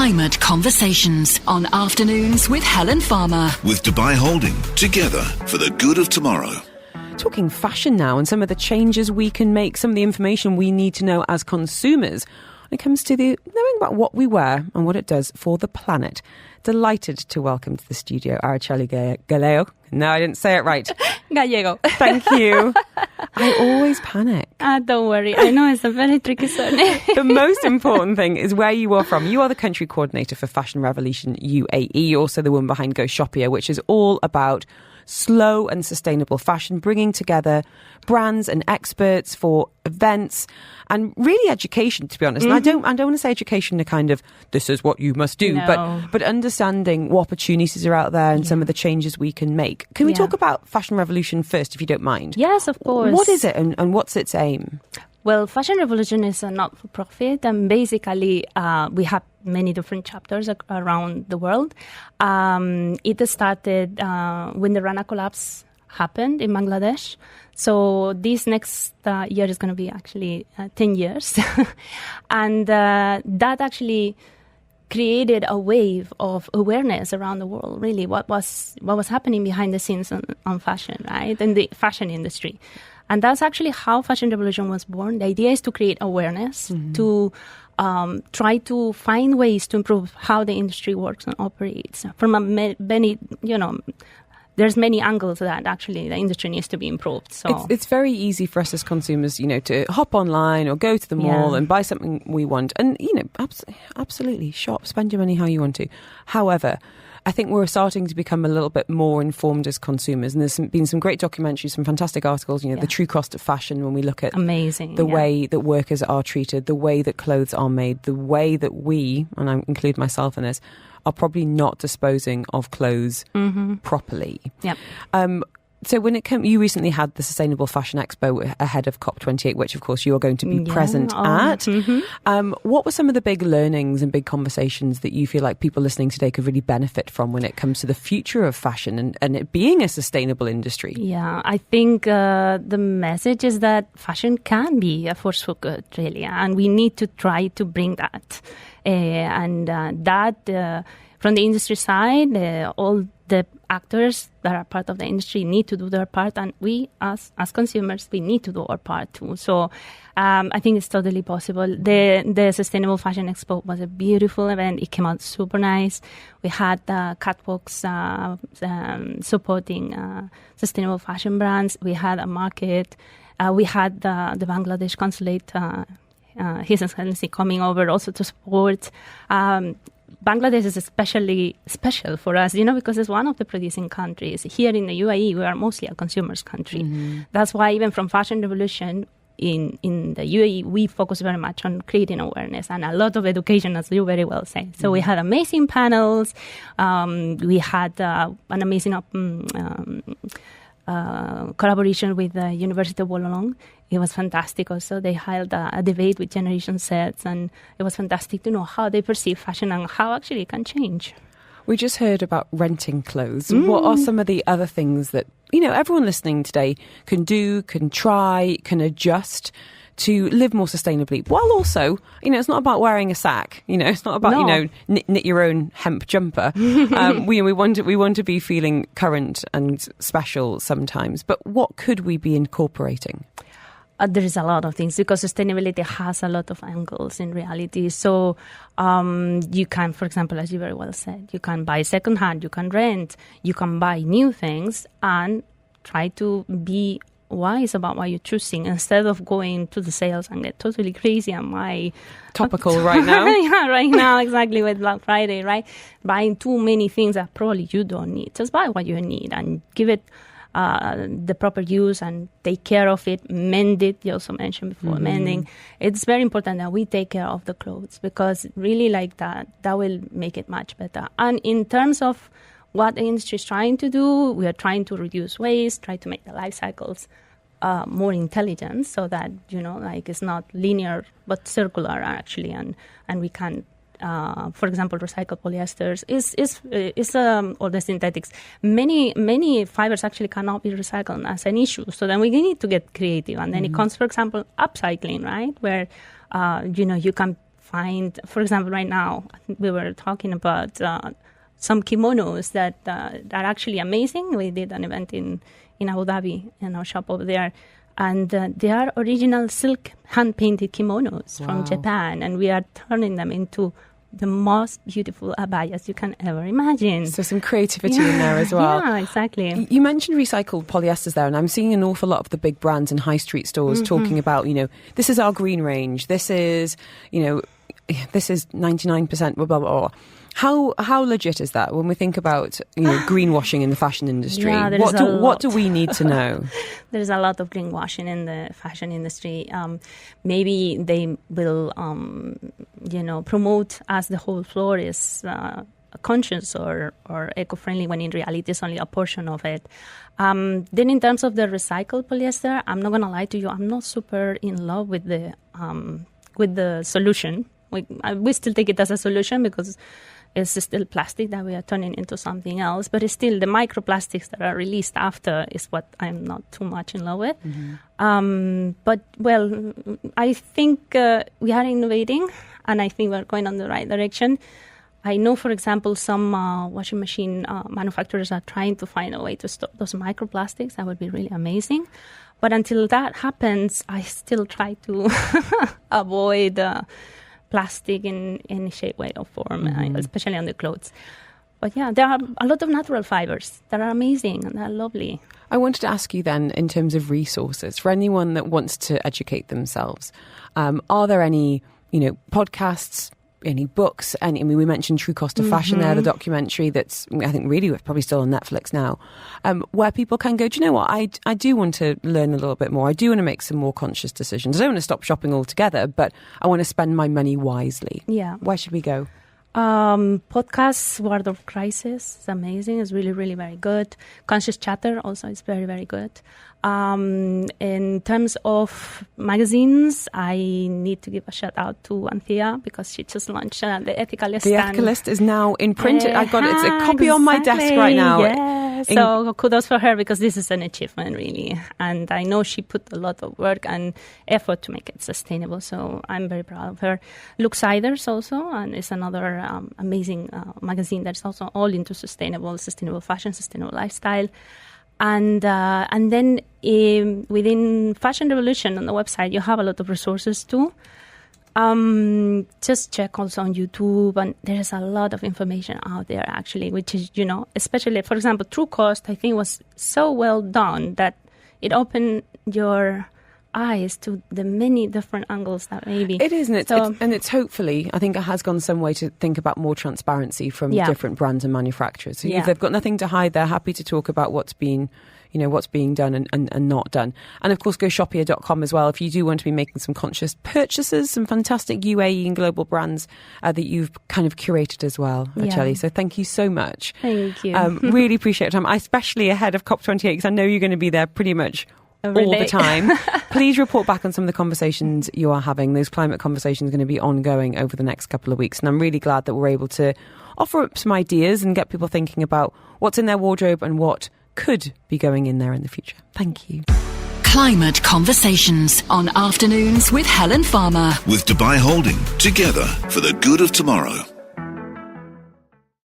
Climate Conversations on Afternoons with Helen Farmer. With Dubai Holding, together for the good of tomorrow. Talking fashion now and some of the changes we can make, some of the information we need to know as consumers when it comes to the knowing about what we wear and what it does for the planet. Delighted to welcome to the studio Araceli Gallego. No, I didn't say it right. Gallego. Thank you. I always panic. Don't worry. I know it's a very tricky surname. The most important thing is where you are from. You are the country coordinator for Fashion Revolution UAE, also the one behind Go Shopia, which is all about slow and sustainable fashion, bringing together brands and experts for events and really education, to be honest. And I don't want to say education to kind of, this is what you must do, but understanding what opportunities are out there and some of the changes we can make. Can we talk about Fashion Revolution first, if you don't mind? Yes, of course. What is it and what's its aim? Well, Fashion Revolution is a not-for-profit, and basically we have many different chapters around the world. It started when the Rana collapse happened in Bangladesh. So this next year is going to be actually 10 years. And that actually created a wave of awareness around the world, really, what was happening behind the scenes on fashion, right, in the fashion industry. And that's actually how Fashion Revolution was born. The idea is to create awareness, to try to find ways to improve how the industry works and operates. From many, there's many angles that actually the industry needs to be improved. So it's very easy for us as consumers, to hop online or go to the mall and buy something we want. And, absolutely, shop, spend your money how you want to. However, I think we're starting to become a little bit more informed as consumers. And there's been some great documentaries, some fantastic articles, the true cost of fashion when we look at the way that workers are treated, the way that clothes are made, the way that we, and I include myself in this, are probably not disposing of clothes properly. Yep. So when it came, you recently had the Sustainable Fashion Expo ahead of COP28, which of course you are going to be present at. What were some of the big learnings and big conversations that you feel like people listening today could really benefit from when it comes to the future of fashion and it being a sustainable industry? Yeah, I think the message is that fashion can be a force for good, really, and we need to try to bring that. From the industry side, all the actors that are part of the industry need to do their part, and we, as consumers, we need to do our part too. So I think it's totally possible. The Sustainable Fashion Expo was a beautiful event. It came out super nice. We had catwalks supporting sustainable fashion brands. We had a market. We had the Bangladesh consulate, His Excellency, coming over also to support. Bangladesh is especially special for us, because it's one of the producing countries. Here in the UAE, we are mostly a consumer's country. That's why even from Fashion Revolution in the UAE, we focus very much on creating awareness and a lot of education, as you very well say. So we had amazing panels. We had an amazing collaboration with the University of Wollongong. It was fantastic also. They held a debate with Generation Sets, and it was fantastic to know how they perceive fashion and how actually it can change. We just heard about renting clothes. What are some of the other things that, everyone listening today can do, can try, can adjust to live more sustainably, while also, it's not about wearing a sack. It's not about, knit your own hemp jumper. We want to be feeling current and special sometimes. But what could we be incorporating? There is a lot of things, because sustainability has a lot of angles in reality. So you can, for example, as you very well said, you can buy secondhand, you can rent, you can buy new things and try to be wise about what you're choosing instead of going to the sales and get totally crazy and buy topical right now. Yeah, right now, exactly, with Black Friday, right? Buying too many things that probably you don't need. Just buy what you need and give it the proper use and take care of it, mend it. You also mentioned before mending. It's very important that we take care of the clothes, because really like that will make it much better. And in terms of what the industry is trying to do, we are trying to reduce waste, try to make the life cycles more intelligent, so that it's not linear but circular actually, and we can for example, recycled polyesters or the synthetics. Many fibers actually cannot be recycled as an issue. So then we need to get creative. And then it comes, for example, upcycling, right? Where, you can find, for example, right now, I think we were talking about some kimonos that are actually amazing. We did an event in Abu Dhabi in our shop over there. And they are original silk hand-painted kimonos from Japan. And we are turning them into the most beautiful abayas you can ever imagine. So some creativity in there as well. Yeah, exactly. You mentioned recycled polyesters there, and I'm seeing an awful lot of the big brands and high street stores talking about, this is our green range. This is, this is 99% blah, blah, blah. How legit is that when we think about greenwashing in the fashion industry? Yeah, what do we need to know? There's a lot of greenwashing in the fashion industry. Maybe they will, promote as the whole floor is conscious or eco-friendly, when in reality it's only a portion of it. Then in terms of the recycled polyester, I'm not going to lie to you, I'm not super in love with the solution. We still take it as a solution because it's still plastic that we are turning into something else, but it's still the microplastics that are released after is what I'm not too much in love with. But, I think we are innovating, and I think we're going in the right direction. I know, for example, some washing machine manufacturers are trying to find a way to stop those microplastics. That would be really amazing. But until that happens, I still try to avoid plastic in any shape, way, or form, especially on the clothes. But yeah, there are a lot of natural fibers that are amazing and they're lovely. I wanted to ask you then, in terms of resources, for anyone that wants to educate themselves, are there any, podcasts, any books? We mentioned True Cost of Fashion there, the documentary that's, I think, really probably still on Netflix now, where people can go, do you know what, I do want to learn a little bit more. I do want to make some more conscious decisions. I don't want to stop shopping altogether, but I want to spend my money wisely. Yeah. Where should we go? Podcasts, Word of Crisis is amazing. It's really, really very good. Conscious Chatter also is very, very good. In terms of magazines, I need to give a shout out to Anthea because she just launched The Ethicalist. The Ethicalist is now in print. I got it. It's a copy on my desk right now. Yeah. So kudos for her because this is an achievement, really. And I know she put a lot of work and effort to make it sustainable. So I'm very proud of her. Looksiders also, and it's another amazing magazine that's also all into sustainable fashion, sustainable lifestyle. And then within Fashion Revolution on the website, you have a lot of resources too. Just check also on YouTube, and there is a lot of information out there actually, which is, especially, for example, True Cost, I think was so well done that it opened your eyes to the many different angles that maybe it is, and it's hopefully, I think it has gone some way to think about more transparency from different brands and manufacturers. So if they've got nothing to hide, they're happy to talk about what's being done and not done. And of course, go shoppier.com as well if you do want to be making some conscious purchases, some fantastic UAE and global brands that you've kind of curated as well, Araceli. So thank you so much. Thank you. Really appreciate your time, especially ahead of COP28, because I know you're going to be there pretty much all the time. Please report back on some of the conversations you are having. Those climate conversations are going to be ongoing over the next couple of weeks. And I'm really glad that we're able to offer up some ideas and get people thinking about what's in their wardrobe and what could be going in there in the future. Thank you. Climate Conversations on Afternoons with Helen Farmer. With Dubai Holding, together for the good of tomorrow.